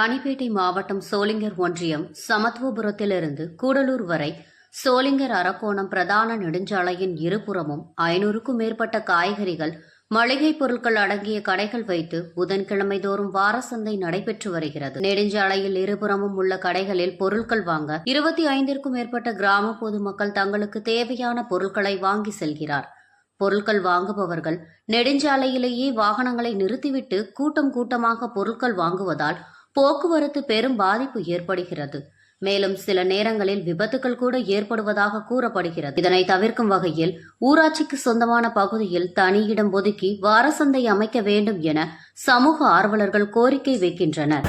ராணிப்பேட்டை மாவட்டம் சோளிங்கர் ஒன்றியம் சமத்துவபுரத்திலிருந்து கூடலூர் வரை சோளிங்கர் அரக்கோணம் பிரதான நெடுஞ்சாலையின் இருபுறமும் 500க்கும் மேற்பட்ட காய்கறிகள், மளிகை பொருட்கள் அடங்கிய கடைகள் வைத்து புதன்கிழமை தோறும் வார சந்தை நடைபெற்று வருகிறது. நெடுஞ்சாலையில் இருபுறமும் உள்ள கடைகளில் பொருட்கள் வாங்க 25க்கும் மேற்பட்ட கிராம பொதுமக்கள் தங்களுக்கு தேவையான பொருட்களை வாங்கி செல்கிறார். பொருட்கள் வாங்குபவர்கள் நெடுஞ்சாலையிலேயே வாகனங்களை நிறுத்திவிட்டு கூட்டம் கூட்டமாக பொருட்கள் வாங்குவதால் போக்குவரத்து பெரும் பாதிப்பு ஏற்படுகிறது. மேலும் சில நேரங்களில் விபத்துகள் கூட ஏற்படுவதாக கூறப்படுகிறது. இதனை தவிர்க்கும் வகையில் ஊராட்சிக்கு சொந்தமான பகுதியில் தனி இடம் ஒதுக்கி வார சந்தை அமைக்க வேண்டும் என சமூக ஆர்வலர்கள் கோரிக்கை வைக்கின்றனர்.